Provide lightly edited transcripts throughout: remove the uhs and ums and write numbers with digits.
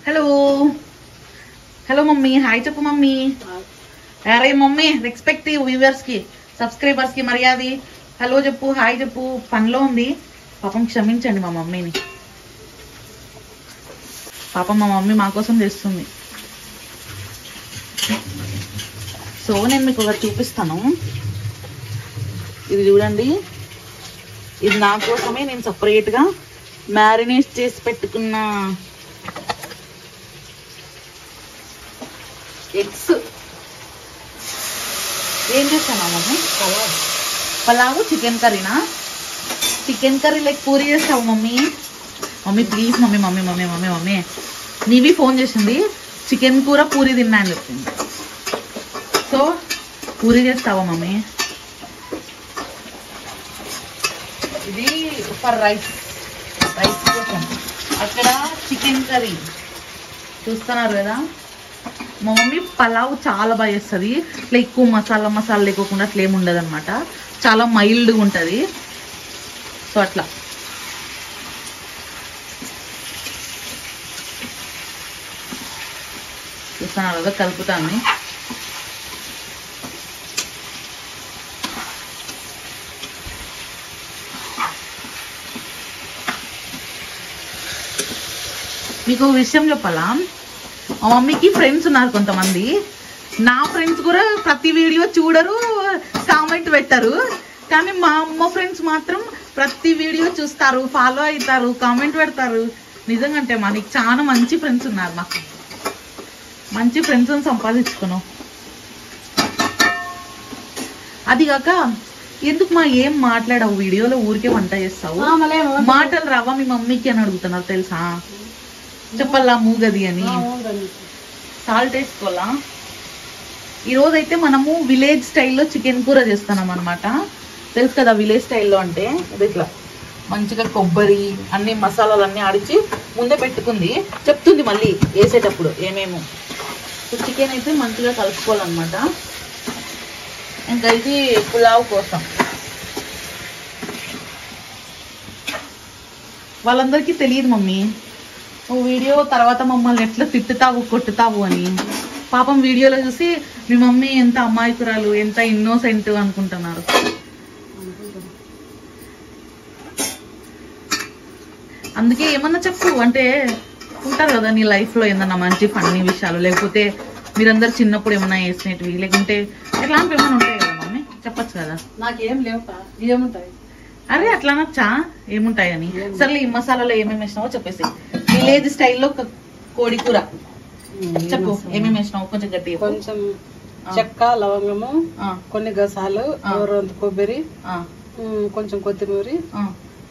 Hello hello mummy, hi చెప్పు mummy. అరే mummy, respective viewers కి సబ్స్క్రైబర్స్ కి మర్యాద హలో చెప్పు, హాయ్ చెప్పు. పనిలో ఉంది పాపం, క్షమించండి మా మమ్మీని. పాపం మా మమ్మీ మా కోసం చేస్తుంది. సో నేను మీకు ఒకటి చూపిస్తాను. ఇది చూడండి, ఇది నా కోసమే నేను సపరేట్గా మ్యారినేట్ చేసి పెట్టుకున్న ఎగ్స్. ఏం చేస్తానా మమ్మీ? పలావు చికెన్ కర్రీనా? చికెన్ కర్రీ లైక్ పూరి చేస్తావు mummy? Mummy please mummy mummy mummy mummy mummy నీవి ఫోన్ చేసింది, చికెన్ కూర పూరి తిన్నా అని చెప్పింది. సో పూరి చేస్తావా మమ్మీ? ఇది ఫర్ రైస్ కోసం. అక్కడ చికెన్ కర్రీ చూస్తున్నారు కదా. మా మమ్మీ పలావ్ చాలా బాగా చేస్తుంది. ఇట్లా ఎక్కువ మసాలా లేకోకుండా అట్లా ఏమి ఉండదు అనమాట. చాలా మైల్డ్గా ఉంటుంది. సో అట్లా చూస్తున్నారు కదా, కలుపుతాను. మీకు విషయం చెప్పాలా, మా మమ్మీకి ఫ్రెండ్స్ ఉన్నారు కొంతమంది. నా ఫ్రెండ్స్ కూడా ప్రతి వీడియో చూడరు, కామెంట్ పెట్టరు. కానీ మా అమ్మ ఫ్రెండ్స్ మాత్రం ప్రతి వీడియో చూస్తారు, ఫాలో అవుతారు, కామెంట్ పెడతారు. నిజంగా అంటే మనకి చాలా మంచి ఫ్రెండ్స్ ఉన్నారు. మాకు మంచి ఫ్రెండ్స్ని సంపాదించుకున్నాం. అది కాక ఎందుకు మా ఏం మాట్లాడవు వీడియోలో, ఊరికే వంట చేస్తావు, మాటలు రావా మీ మమ్మీకి అని అడుగుతున్నారు తెలుసా. చెప్పల్లా మూగది అని. సాల్ట్ వేసుకోవాలా. ఈరోజైతే మనము విలేజ్ స్టైల్లో చికెన్ కూర చేస్తున్నాం అనమాట. తెలుసు కదా విలేజ్ స్టైల్లో అంటే. అది ఇట్లా మంచిగా కొబ్బరి అన్ని మసాలాలు అన్నీ ఆడిచి ముందే పెట్టుకుంది. చెప్తుంది మళ్ళీ వేసేటప్పుడు ఏమేమో. చికెన్ అయితే మంచిగా కలుపుకోవాలన్నమాట. ఇంకా ఇది పులావ్ కోసం. వాళ్ళందరికీ తెలియదు మమ్మీ, నువ్వు వీడియో తర్వాత మమ్మల్ని ఎట్లా తిట్టుతావు కొట్టుతావు అని. పాపం వీడియోలో చూసి మీ మమ్మీ ఎంత అమాయకురాలు, ఎంత ఇన్నోసెంట్ అనుకుంటున్నారు. అందుకే ఏమన్నా చెప్పు అంటే ఉంటారు కదా నీ లైఫ్లో ఏమన్నా మంచి ఫన్నీ విషయాలు, లేకపోతే మీరందరు చిన్నప్పుడు ఏమన్నా వేసినవి, లేకుంటే ఎట్లాంటివి ఏమైనా ఉంటాయి కదా మమ్మీ, చెప్పచ్చు కదా. నాకేం లేవు, ఏముంటాయి? అరే అట్లా నచ్చా ఏముంటాయని. సర్లే ఈ మసాలాలో ఏమేమి వేసినావో చెప్పేసి. విలేజ్ స్టైల్లో కోడి కూర చెప్పు, ఏమేమి వేసినావు కొంచెం గట్టిగా. కొంచెం చెక్క, లవంగము, కొన్ని గసాలు, కొబ్బరి, కొంచెం కొత్తిమీర,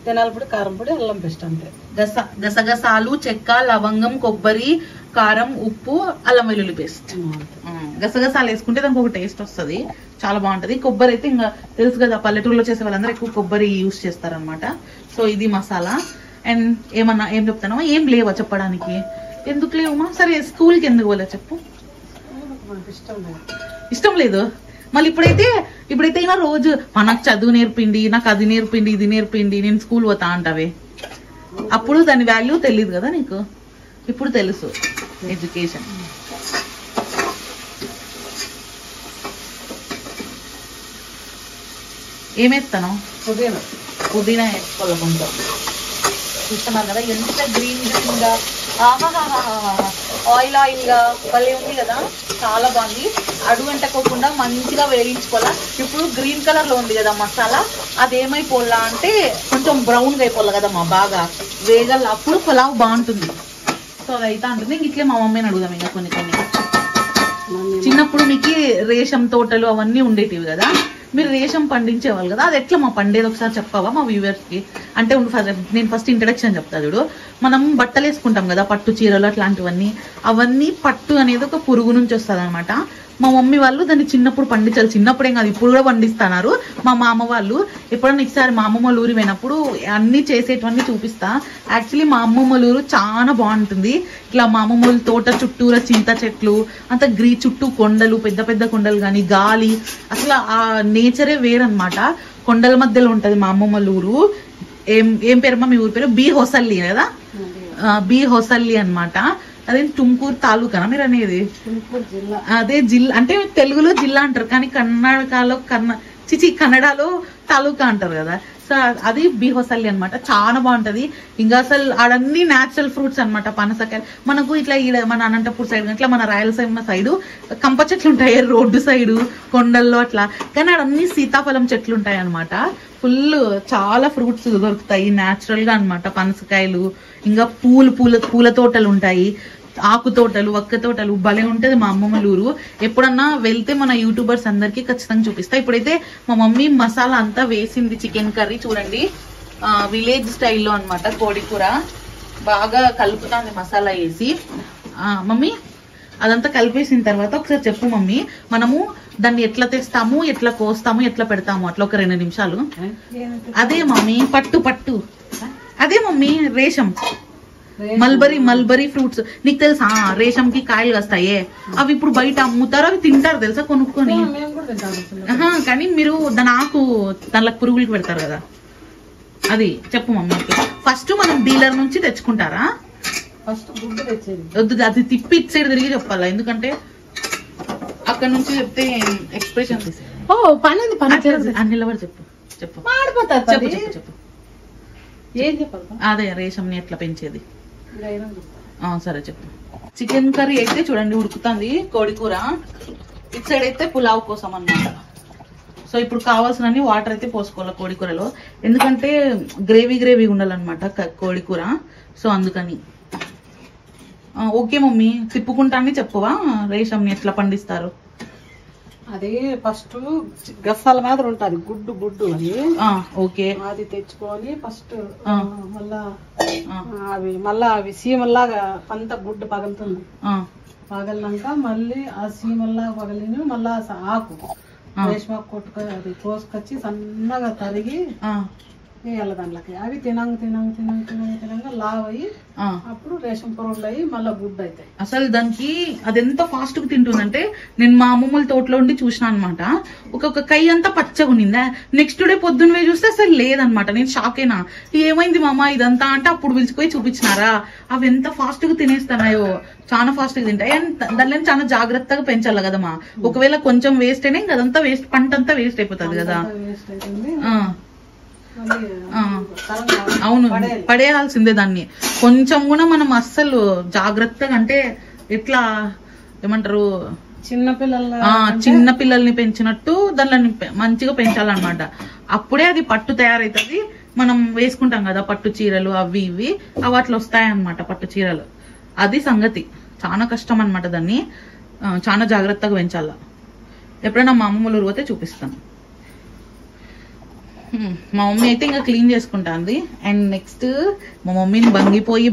ధనియాల పొడి, కారం పొడి, అల్లం పేస్ట్ అంతే. గసగసాలు, చెక్క, లవంగం, కొబ్బరి, కారం, ఉప్పు, అల్లం వెల్లుల్లి పేస్ట్. గసగసాలు వేసుకుంటే దానికి ఒక టేస్ట్ వస్తుంది, చాలా బాగుంటది. కొబ్బరి అయితే ఇంకా తెలుసు కదా, పల్లెటూరులో చేసే వాళ్ళందరూ ఎక్కువ కొబ్బరి యూజ్ చేస్తారనమాట. సో ఇది మసాలా. అండ్ ఏమన్నా ఏం చెప్తానో ఏం లేవా చెప్పడానికి? ఎందుకు లేవమ్మా? సరే స్కూల్కి ఎందుకు పోలే చెప్పు. ఇష్టం లేదు. మళ్ళీ ఇప్పుడైతే అయినా రోజు నాకు చదువు నేర్పిండి, నాకు అది నేర్పిండి, ఇది నేర్పిండి, నేను స్కూల్ పోతా అంటావే. అప్పుడు దాని వాల్యూ తెలియదు కదా నీకు, ఇప్పుడు తెలుసు. ఎడ్యుకేషన్. ఏమేస్తాను? పుదీనా వేసుకోవాలి కొంచెం. చూస్తున్నారు కదా ఎంత గ్రీన్ గ్రీన్ గా, ఆయిల్ ఆయిల్ గా భలే ఉంది కదా, చాలా బాగుంది. అడుగంటకోకుండా మంచిగా వేయించుకోవాలా. ఇప్పుడు గ్రీన్ కలర్ లో ఉంది కదా మసాలా, అదేమైపోలా అంటే కొంచెం బ్రౌన్ గా అయిపోవాలి కదా మా, బాగా వేగల, అప్పుడు పులావ్ బాగుంటుంది. సో అది అయితే అంటుంది. ఇట్లే మా మమ్మీని అడుగుదాం ఇంకా కొన్ని. చిన్నప్పుడు మీకు రేషం తోటలు అవన్నీ ఉండేటివి కదా, మీరు రేషం పండించేవాళ్ళు కదా, అది ఎట్లా మా పండేది ఒకసారి చెప్పావా మా వ్యూవర్స్ కి? అంటే నేను ఫస్ట్ ఇంట్రడక్షన్ చెప్తా చూడు. మనం బట్టలు వేసుకుంటాం కదా, పట్టు చీరలు అట్లాంటివన్నీ, అవన్నీ పట్టు అనేది ఒక పురుగు నుంచి వస్తుంది అనమాట. మా మమ్మీ వాళ్ళు దాన్ని చిన్నప్పుడు పండించాలి. చిన్నప్పుడేం కాదు, ఇప్పుడు కూడా పండిస్తున్నారు. మా మామ వాళ్ళు ఎప్పుడన్నా ఒకసారి మా అమ్మమ్మ ఊరు పోయినప్పుడు అన్ని చేసేటివన్నీ చూపిస్తా. యాక్చువల్లీ మా అమ్మమ్మ ఊరు చాలా బాగుంటుంది. ఇట్లా మా అమ్మమ్మ తోట చుట్టూరా చింత చెట్లు, అంత చుట్టూ కొండలు, పెద్ద పెద్ద కొండలు కానీ, గాలి, అసలు ఆ నేచరే వేరనమాట. కొండల మధ్యలో ఉంటది మా అమ్మమ్మ ఊరు. ఏం పేరమ్మా మీ ఊరి పేరు? బి హొసల్లి కదా, బి హొసల్లి అనమాట. అదే తుమ్కూరు తాలూకానా మీరు అనేది? తుమ్కూరు జిల్లా. అదే జిల్లా అంటే తెలుగులో జిల్లా అంటారు, కానీ కన్నడలో తాలూకా అంటారు కదా. సో అది బిహోసల్లి అనమాట. చాలా బాగుంటది. ఇంకా అసలు ఆడన్ని న్యాచురల్ ఫ్రూట్స్ అనమాట. పనసకాయలు మనకు ఇట్లా ఈడ మన అనంతపూర్ సైడ్ ఇట్లా మన రాయలసీమ సైడు కంప చెట్లు ఉంటాయి రోడ్డు సైడు కొండల్లో అట్లా, కానీ ఆడన్ని సీతాఫలం చెట్లు ఉంటాయి అనమాట. ఫుల్ చాలా ఫ్రూట్స్ దొరుకుతాయి న్యాచురల్ గా అనమాట. పనసకాయలు, ఇంకా పూల తోటలు ఉంటాయి, ఆకు తోటలు, వక్క తోటలు, భలే ఉంటది మా అమ్మమ్మల ఊరు. ఎప్పుడన్నా వెళ్తే మన యూట్యూబర్స్ అందరికి ఖచ్చితంగా చూపిస్తా. ఇప్పుడైతే మా మమ్మీ మసాలా అంతా వేసింది. చికెన్ కర్రీ చూడండి, విలేజ్ స్టైల్లో అనమాట. కోడికూర బాగా కలుపుతాంది మసాలా వేసి. మమ్మీ అదంతా కలిపేసిన తర్వాత ఒకసారి చెప్పు మమ్మీ, మనము దాన్ని ఎట్లా తెస్తాము, ఎట్లా కోస్తాము, ఎట్లా పెడతాము అట్లా ఒక 2 నిమిషాలు. అదే మమ్మీ పట్టు అదే మమ్మీ రేషం మల్బరీ ఫ్రూట్స్. నీకు తెలుసా రేషంకి కాయలు వస్తాయే, అవి ఇప్పుడు బయట అమ్ముతారు, అవి తింటారు తెలుసా కొనుక్కొని. కానీ మీరు దాని ఆకు దానిలో పురుగులకి పెడతారు కదా, అది చెప్పు మమ్మీ. ఫస్ట్ మనం డీలర్ నుంచి తెచ్చుకుంటారా? ఫస్ట్ గుడ్డు తెచ్చేది వద్దు, అది తిప్పి ఇటు సైడ్ తిరిగి చెప్పాలా, ఎందుకంటే అక్కడ నుంచి చెప్తే ఎక్స్ప్రెషన్ నిలబడి చెప్పు మాడిపోతారు. చెప్పు ఏం చెప్పాలి? అదే రేషంని ఎట్లా పెంచేది. సరే చెప్పు. చికెన్ కర్రీ అయితే చూడండి ఉడుకుతుంది, కోడికూర ఇటు సైడ్ అయితే పులావ్ కోసం అన్నమాట. సో ఇప్పుడు కావాల్సినన్ని వాటర్ అయితే పోసుకోవాలి కోడికూరలో, ఎందుకంటే గ్రేవీ ఉండాలన్నమాట కోడికూర. సో అందుకని ఓకే మమ్మీ, తిప్పుకుంటానే చెప్పువా రేషంని ఎట్లా పండిస్తారు. అది ఫస్ట్ గసాల మీద ఉంటది గుడ్డు అది. ఓకే, అది తెచ్చుకొని ఫస్ట్ మళ్ళా అవి సీమల్లాగా పంత గుడ్డు పగలుతుంది. పగలినాక మళ్ళీ ఆ సీమల్లాగా పగలిని మళ్ళా ఆకు రేష్మాకు కొట్టుకొని అది కోసుకొచ్చి సన్నగా తరిగి వేయాలి దాంట్లోకి. అవి తినంగా లావ్ అయ్యి అప్పుడు రేషన్ పొరలు అయ్యి మళ్ళీ గుడ్డు అవుతాయి. అసలు దానికి అది ఎంత ఫాస్ట్ గా తింటుందంటే, నేను మా అమ్మమ్మల తోటలో ఉండి చూసిన అనమాట. ఒక కై అంతా పచ్చగా ఉన్నిందా, నెక్స్ట్ డే పొద్దున్న చూస్తే అసలు లేదనమాట. నేను షాక్ అయినా, ఏమైంది మామ ఇదంతా అంటే అప్పుడు పిలిచిపోయి చూపించినారా. అవి ఎంత ఫాస్ట్ గా తినేస్తున్నాయో, చాలా ఫాస్ట్ గా తింటాయి. అండ్ దానిలో చాలా జాగ్రత్తగా పెంచాలి కదమ్మా. ఒకవేళ కొంచెం వేస్ట్ అయినా ఇంకా అదంతా వేస్ట్, పంట అంతా వేస్ట్ అయిపోతుంది కదా. అవును, పడేయాల్సిందే దాన్ని. కొంచెం కూడా మనం అస్సలు జాగ్రత్తగా, అంటే ఎట్లా ఏమంటారు, చిన్న పిల్లల్ని పెంచినట్టు దాన్ని మంచిగా పెంచాలన్నమాట. అప్పుడే అది పట్టు తయారైతుంది. మనం వేసుకుంటాం కదా పట్టు చీరలు, అవి ఇవి అట్లా వస్తాయన్నమాట పట్టు చీరలు. అది సంగతి. చాలా కష్టం అన్నమాట, దాన్ని చాలా జాగ్రత్తగా పెంచాల. ఎప్పుడైనా మా అమ్మమ్మలు ఊరు పోతే చూపిస్తాను. మా మమ్మీ అయితే ఇంకా క్లీన్ చేసుకుంటాంది. అండ్ నెక్స్ట్ మా మమ్మీని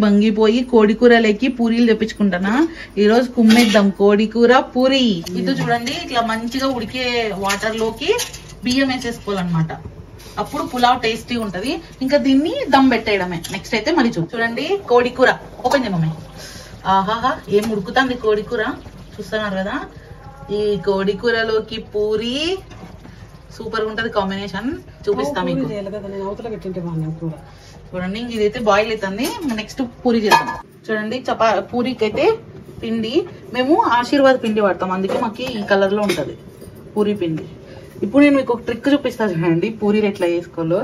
బంగిపోయి కోడికూరలోకి పూరీలు తెప్పించుకుంటానా. ఈ రోజు కుమ్మేద్దాం కోడికూర పూరి. ఇది చూడండి, ఇట్లా మంచిగా ఉడికే వాటర్ లోకి బియ్యం వేసేసుకోవాలన్నమాట. అప్పుడు పులావ్ టేస్టీ ఉంటది. ఇంకా దీన్ని దమ్ పెట్టేయడమే. నెక్స్ట్ అయితే మరి చూడండి కోడికూర ఓపెన్ చేయమమ్మ. ఆహాహా, ఏం ఉడుకుతుంది కోడికూర, చూస్తున్నారు కదా. ఈ కోడికూరలోకి పూరి సూపర్ గా ఉంటది కాంబినేషన్. చూపిస్తాం మీకు. చూడండి ఇదైతే బాయిల్ అవుతుంది. నెక్స్ట్ పూరి చేద్దాం. చూడండి పూరికి అయితే పిండి మేము ఆశీర్వాద్ పిండి వాడతాం, అందుకే మాకు ఈ కలర్ లో ఉంటది పూరి పిండి. ఇప్పుడు నేను మీకు ఒక ట్రిక్ చూపిస్తా చూడండి, పూరీలు ఎట్లా చేసుకోవాలో.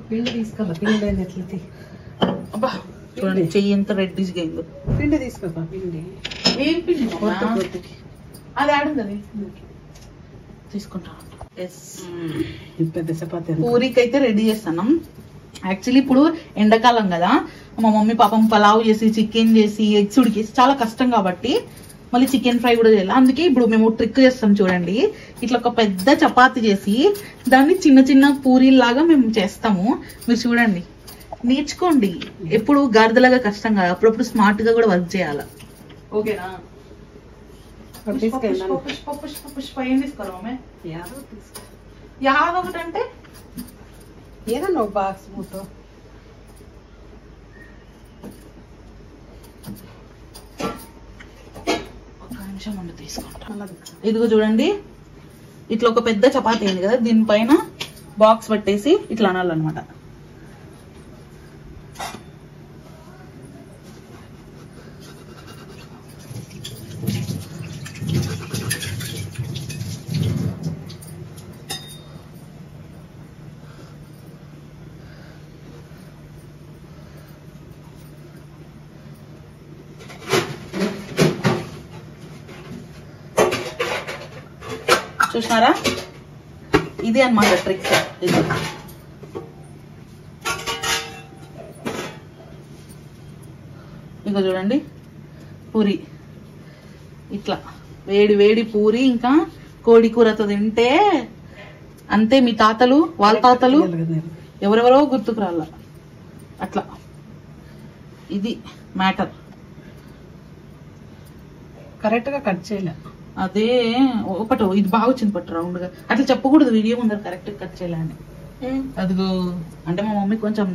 పిండి తీసుకోవాలి. పిండి ఎట్లా అబ్బా చూడండి చెయ్యి ఎంత రెడ్డిష్ గా అయిందో. పిండి తీసుకోపా. పిండి ఏం పిండి? అది ఆడుంది తీసుకుంటాను. పెద్ద చపాతీ పూరికి అయితే రెడీ చేస్తున్నాం. యాక్చువల్లీ ఇప్పుడు ఎండాకాలం కదా, మా మమ్మీ పాపం పలావ్ చేసి చికెన్ చేసి ఎగ్స్ ఉడికేసి చాలా కష్టం కాబట్టి మళ్ళీ చికెన్ ఫ్రై కూడా చేయాలి. అందుకే ఇప్పుడు మేము ట్రిక్ చేస్తాం చూడండి. ఇట్లా ఒక పెద్ద చపాతీ చేసి దాన్ని చిన్న చిన్న పూరీలాగా మేము చేస్తాము. మీరు చూడండి, నేర్చుకోండి. ఎప్పుడు గాడిదలాగా కష్టం కాదు, అప్పుడప్పుడు స్మార్ట్ గా కూడా వర్క్ చేయాలి. ఓకేనా? ఏం తీసుకోరా యాదవ్ ఒకటి అంటే ఏదన్నా ఒక బాక్స్ మూతో. ఒక నిమిషం ఉండి తీసుకుంటా. ఇదిగో చూడండి, ఇట్లా ఒక పెద్ద చపాతీ అయింది కదా, దీనిపైన బాక్స్ పట్టేసి ఇట్లా అనాలన్నమాట. చూసినారా, ఇది అన్నమాట ట్రిక్స్. ఇది ఇంకా చూడండి పూరి, ఇట్లా వేడి వేడి పూరి ఇంకా కోడి కూరతో తింటే అంతే. మీ తాతలు వాళ్ళ తాతలు ఎవరెవరో గుర్తుకు రాల అట్లా. ఇది మ్యాటర్. కరెక్ట్ గా కట్ చేయలే. అదే ఒకటో ఇది బాగా వచ్చింది పట్టు రౌండ్ గా. అట్లా చెప్పకూడదు వీడియో ముందర కరెక్ట్ గా కట్ చేయాలని. అదిగో అంటే మా మమ్మీ కొంచెం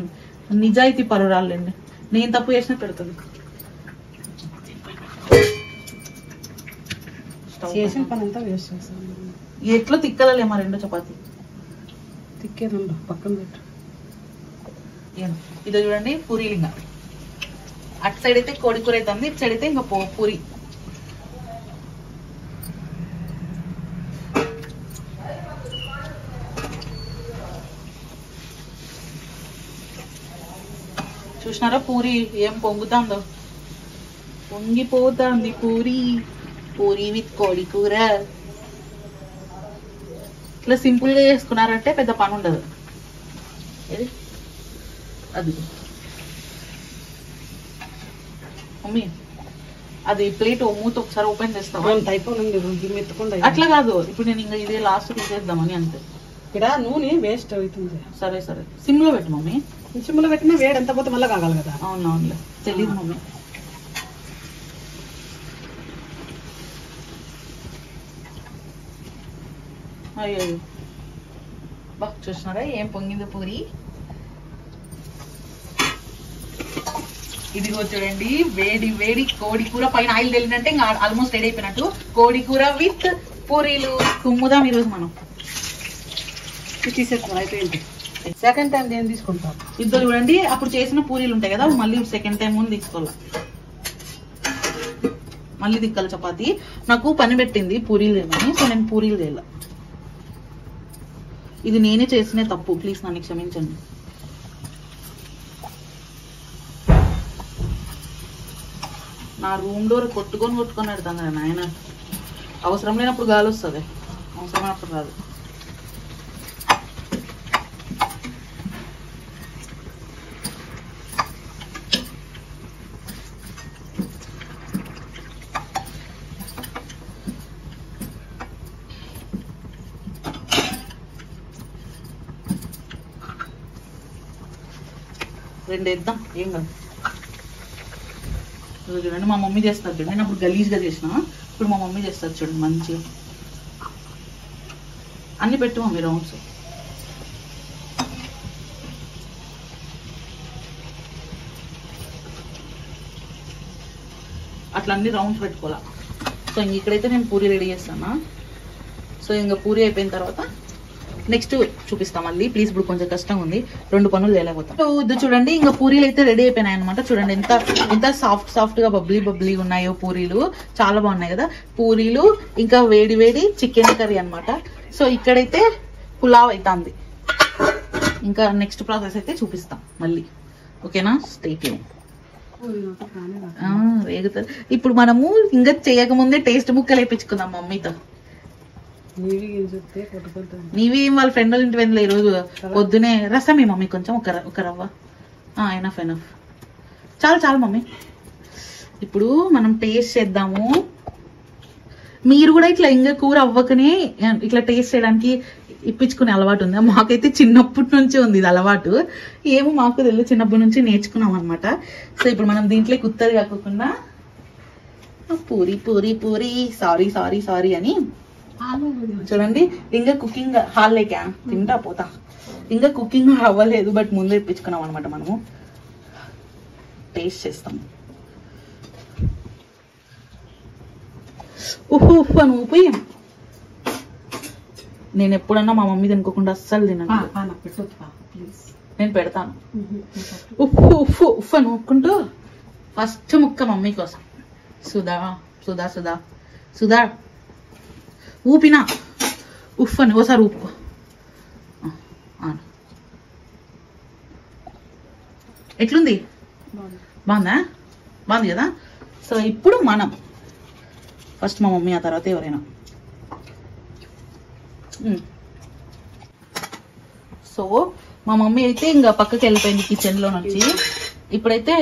నిజాయితీ పరురాలండి, నేను తప్పు చేసినా పెడుతుంది. చేసిన పని అంతా వేస్ట్ చేస్తాను. ఎట్లా తిక్కలేమా రెండో చపాతి తిక్కేదండి పక్కన పెట్టు. ఇదో చూడండి పూరీలు. ఇంకా అటు సైడ్ అయితే కోడి కూర అవుతుంది, ఇటు సైడ్ అయితే ఇంకా పూరి. చూసినారా పూరి ఏం పొంగుతుందో, పొంగిపోతుంది పూరి. పూరి విత్ కోడి కూర. ఇట్లా సింపుల్ గా చేసుకున్నారంటే పెద్ద పని ఉండదు. అది మమ్మీ అది ప్లేట్ మూత ఒకసారి ఓపెన్ చేస్తావా? అట్లా కాదు, ఇప్పుడు నేను ఇంకా ఇదే లాస్ట్ తీసేద్దామని అంతే. ఇక్కడ నూనె వేస్ట్ అవుతుంది. సరే సరే సిమ్ లో పెట్టు మమ్మీ. సిమ్ లో పెట్టినా వేడి ఎంత పోతే మళ్ళీ కాగాలి కదా. అవునవునులే, తెలియదు మమ్మీ. అయ్యో బాగా చూసినారా ఏం పొంగిందో పూరి. ఇదిగో చూడండి వేడి వేడి కోడి కూర, పైన ఆయిల్ తెలినంటే ఇంకా ఆల్మోస్ట్ రెడీ అయిపోయినట్టు. కోడి కూర విత్ పూరీలు. కుమ్ముదాం ఈరోజు మనం. తీసేస్తాం అయిపోయింది. సెకండ్ టైం ఏం తీసుకుంటాం? ఇద్దరు చూడండి అప్పుడు చేసిన పూరీలు ఉంటాయి కదా, మళ్ళీ సెకండ్ టైం ముందు తీసుకోవాలి. మళ్ళీ దిక్కాలి చపాతి. నాకు పని పెట్టింది పూరీలు చేయమని, సో నేను పూరీలు చేయాల. ఇది నేనే చేసిన తప్పు, ప్లీజ్ నన్ను క్షమించండి. నా రూమ్ డోర్ కొట్టుకొని పెడతాను కదా నాయన. అవసరం లేనప్పుడు గాలి వస్తుంది, అవసరమైనప్పుడు రాదు. రెండు వేద్దాం ఏం కాదు. చూడండి మా మమ్మీ చేస్తారు చూడండి. నేను అప్పుడు గలీజ్గా చేసిన, ఇప్పుడు మా మమ్మీ చేస్తారు చూడండి మంచిగా. అన్ని పెట్టు మమ్మీ రౌండ్స్. అట్లా అన్ని రౌండ్స్ పెట్టుకోవాలా. సో ఇంక ఇక్కడైతే నేను పూరి రెడీ చేస్తాను. సో ఇంకా పూరి అయిపోయిన తర్వాత నెక్స్ట్ చూపిస్తాం మళ్ళీ. ప్లీజ్ ఇప్పుడు కొంచెం కష్టంగా ఉంది, రెండు పనులు చేయలేకపోతాం. ఇది చూడండి ఇంకా పూరీలు అయితే రెడీ అయిపోయినాయి అనమాట. చూడండి ఎంత సాఫ్ట్ గా బబ్లీ ఉన్నాయో పూరీలు. చాలా బాగున్నాయి కదా పూరీలు. ఇంకా వేడి వేడి చికెన్ కర్రీ అనమాట. సో ఇక్కడైతే పులావ్ అవుతుంది. ఇంకా నెక్స్ట్ ప్రాసెస్ అయితే చూపిస్తాం మళ్ళీ. ఓకేనా, స్టే ట్యూన్. వేగుతుంది. ఇప్పుడు మనము ఇంకా చేయకముందే టేస్ట్ ముక్కలు వేయించుకుందాం మమ్మీతో. నీవి వాళ్ళ ఫ్రెండ్ వాళ్ళ ఇంటి వెళ్ళి ఈరోజు పొద్దునే రసమే మమ్మీ, కొంచెం ఒక రవ్వ. ఎనఫ్ చాలు మమ్మీ. ఇప్పుడు మనం టేస్ట్ చేద్దాము. మీరు కూడా ఇట్లా ఇంకా కూర అవ్వకనే ఇట్లా టేస్ట్ చేయడానికి ఇప్పించుకునే అలవాటు ఉంది. మాకైతే చిన్నప్పటి నుంచి ఉంది ఇది అలవాటు. ఏమో మాకు తెలియదు, చిన్నప్పటి నుంచి నేర్చుకున్నాం అనమాట. సో ఇప్పుడు మనం దీంట్లో కుత్తది కాకుండా పూరి పూరి పూరి సారీ అని చూడండి. ఇంకా కుకింగ్ హాల్ లేక తింటా పోతా. ఇంకా కుకింగ్ అవ్వలేదు, బట్ ముందే ఇప్పించుకున్నాం అనమాట. మనము టేస్ట్ చేస్తాం. ఉప్పు అని ఊపి. నేను ఎప్పుడన్నా మా మమ్మీ తినుకోకుండా అస్సలు తినను. నేను పెడతాను. ఉప్పు అని ఊపుకుంటూ ఫస్ట్ ముక్క మమ్మీ కోసం. సుధా ఊపినా ఉఫ్ అని ఓసారి ఉప్పు. ఎట్లుంది? బాగుంది కదా. సో ఇప్పుడు మనం ఫస్ట్ మా మమ్మీ, ఆ తర్వాత ఎవరైనా. సో మా మమ్మీ అయితే ఇంకా పక్కకి వెళ్ళిపోయింది కిచెన్ లో నుంచి. ఇప్పుడైతే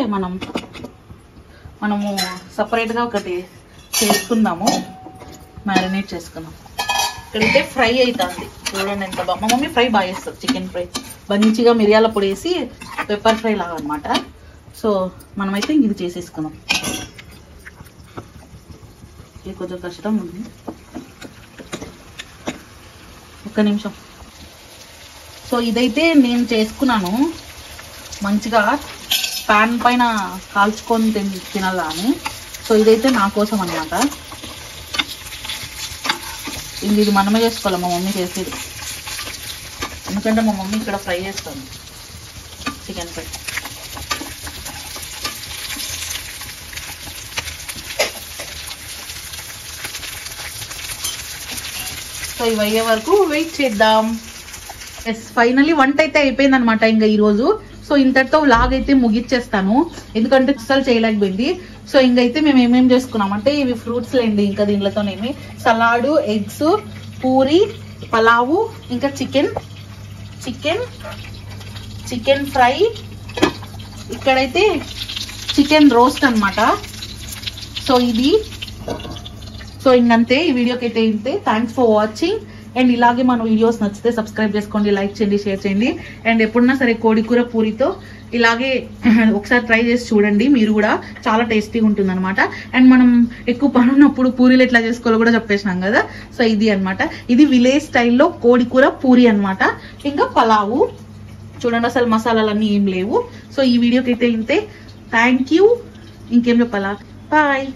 మనము సపరేట్ గా ఒకటి చేసుకుందాము, మ్యారినేట్ చేసుకుందాం. ఇక్కడైతే ఫ్రై అవుతుంది చూడండి ఎంత బాగా. మా మమ్మీ ఫ్రై బాగా చేస్తుంది, చికెన్ ఫ్రై మంచిగా మిరియాల పొడి వేసి పెప్పర్ ఫ్రై లాగా అనమాట. సో మనమైతే ఇది చేసేసుకుందాం. ఇది కొంచెం కష్టం ఉంది, ఒక్క నిమిషం. సో ఇదైతే నేను చేసుకున్నాను మంచిగా పాన్ పైన కాల్చుకొని తినాలా అని. సో ఇదైతే నా కోసం అన్నమాట. ఇది మనమే చేసుకోవాలి, మా మమ్మీ చేసేది. ఎందుకంటే మా మమ్మీ ఇక్కడ ఫ్రై చేస్తుంది చికెన్ ఫ్రై. సో ఇవి అయ్యే వరకు వెయిట్ చేద్దాం. ఎస్, ఫైనలీ వంట అయితే అయిపోయింది అనమాట ఇంకా ఈరోజు. సో ఇంతటితో వ్లాగ్ అయితే ముగిచ్చేస్తాను, ఎందుకంటే అస్సలు చేయలేకపోయింది. సో ఇంకైతే మేము ఏమేం చేసుకున్నామంటే ఇవి ఫ్రూట్స్ లేండి, ఇంకా దీంట్లోనేమి సలాడు, ఎగ్స్, పూరి, పలావు, ఇంకా చికెన్ ఫ్రై, ఇక్కడైతే చికెన్ రోస్ట్ అన్నమాట. సో ఇది సో ఇంకంతే ఈ వీడియోకి అయితే ఇంతే. Thanks for watching. అండ్ ఇలాగే మన వీడియోస్ నచ్చితే సబ్స్క్రైబ్ చేసుకోండి, లైక్ చేయండి, షేర్ చేయండి. అండ్ ఎప్పుడన్నా సరే కోడికూర పూరితో ఇలాగే ఒకసారి ట్రై చేసి చూడండి, మీరు కూడా చాలా టేస్టీగా ఉంటుంది అనమాట. అండ్ మనం ఎక్కువ పని ఉన్నప్పుడు పూరీలు ఎట్లా చేసుకోవాలో కూడా చెప్పేసినాం కదా. సో ఇది అన్నమాట, ఇది విలేజ్ స్టైల్లో కోడికూర పూరి అన్నమాట. ఇంకా పలావు చూడండి, అసలు మసాలాలన్నీ ఏం లేవు. సో ఈ వీడియోకి అయితే ఇంతే. Thank you. ఇంకేం చెప్పాలా? బాయ్.